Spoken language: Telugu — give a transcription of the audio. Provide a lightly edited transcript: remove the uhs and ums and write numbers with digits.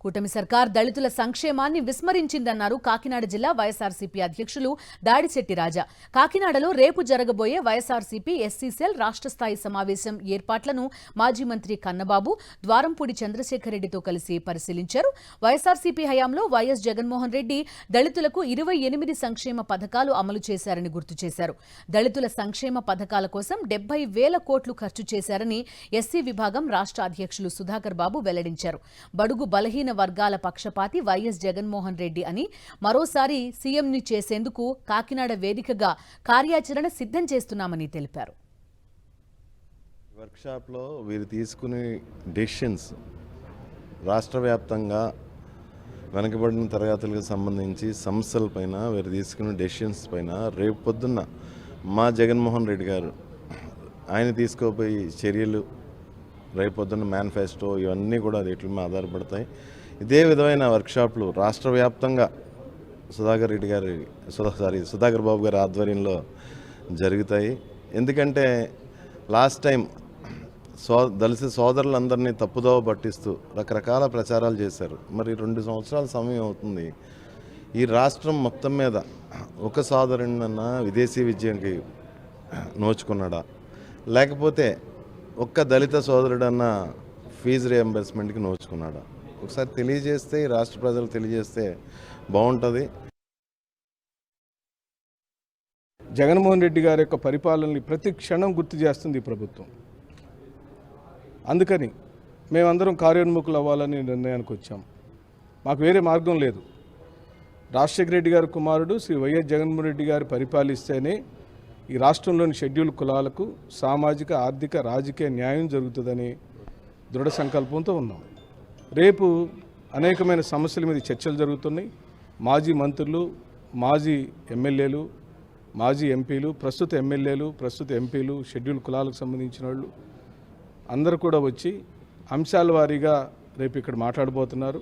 కూటమి సర్కార్ దళితుల సంక్షేమాన్ని విస్మరించిందన్నారు కాకినాడ జిల్లా వైఎస్ఆర్సీపీ అధ్యక్షులు దాడిశెట్టి రాజా. కాకినాడలో రేపు జరగబోయే వైఎస్ఆర్సీపీ ఎస్సీ సెల్ రాష్ట్ర స్థాయి సమావేశం ఏర్పాట్లను మాజీ మంత్రి కన్నబాబు ద్వారంపూడి చంద్రశేఖర్ రెడ్డితో కలిసి పరిశీలించారు. వైఎస్ఆర్సీపీ హయాంలో వైఎస్ జగన్మోహన్ రెడ్డి దళితులకు 28 సంక్షేమ పథకాలు అమలు చేశారని గుర్తు చేశారు. దళితుల సంక్షేమ పథకాల కోసం 70,000 కోట్లు ఖర్చు చేశారని ఎస్సీ విభాగం రాష్ట్ర అధ్యక్షులు సుధాకర్ బాబు వెల్లడించారు. బడుగు బలహీన వర్గాల పక్షపాతి వైఎస్ జగన్మోహన్ రెడ్డి అని మరోసారి సీఎంని చేసేందుకు కాకినాడ వేదికగా కార్యాచరణ సిద్ధం చేస్తున్నామని తెలిపారు. వర్క్షాప్లో వీరు తీసుకునే డెసిషన్స్ రాష్ట్ర వ్యాప్తంగా వెనకబడిన తరగతులకు సంబంధించి సమస్యలపైన వీరు తీసుకునే డెసిషన్స్ పైన రేపు పొద్దున్న మా జగన్మోహన్ రెడ్డి గారు ఆయన తీసుకోపోయే చర్యలు రేపొద్దున్న మేనిఫెస్టో ఇవన్నీ కూడా వీటి మీద ఆధారపడతాయి. ఇదే విధమైన వర్క్షాప్లు రాష్ట్ర వ్యాప్తంగా సుధాకర్ బాబు గారి ఆధ్వర్యంలో జరుగుతాయి. ఎందుకంటే లాస్ట్ టైం దళిత సోదరులందరినీ తప్పుదోవ పట్టిస్తూ రకరకాల ప్రచారాలు చేశారు. మరి 2 సంవత్సరాల సమయం అవుతుంది. ఈ రాష్ట్రం మొత్తం మీద ఒక సోదరుడినన్నా విదేశీ విద్యకి నోచుకున్నాడా, లేకపోతే ఒక్క దళిత సోదరుడన్నా ఫీజు రియంబర్స్మెంట్కి నోచుకున్నాడా? ఒకసారి తెలియజేస్తే, ఈ రాష్ట్ర ప్రజలు తెలియజేస్తే బాగుంటుంది. జగన్మోహన్ రెడ్డి గారి యొక్క పరిపాలనని ప్రతి క్షణం గుర్తు చేస్తుంది ఈ ప్రభుత్వం. అందుకని మేమందరం కార్యోన్ముఖులు అవ్వాలని నిర్ణయానికి వచ్చాం. మాకు వేరే మార్గం లేదు. రాజశేఖర రెడ్డి గారి కుమారుడు శ్రీ వైఎస్ జగన్మోహన్ రెడ్డి గారు పరిపాలిస్తేనే ఈ రాష్ట్రంలోని షెడ్యూల్ కులాలకు సామాజిక, ఆర్థిక, రాజకీయ న్యాయం జరుగుతుందని దృఢ సంకల్పంతో ఉన్నాం. రేపు అనేకమైన సమస్యల మీద చర్చలు జరుగుతున్నాయి. మాజీ మంత్రులు, మాజీ ఎమ్మెల్యేలు, మాజీ ఎంపీలు, ప్రస్తుత ఎమ్మెల్యేలు, ప్రస్తుత ఎంపీలు, షెడ్యూల్ కులాలకు సంబంధించిన వాళ్ళు అందరూ కూడా వచ్చి అంశాల వారీగా రేపు ఇక్కడ మాట్లాడబోతున్నారు.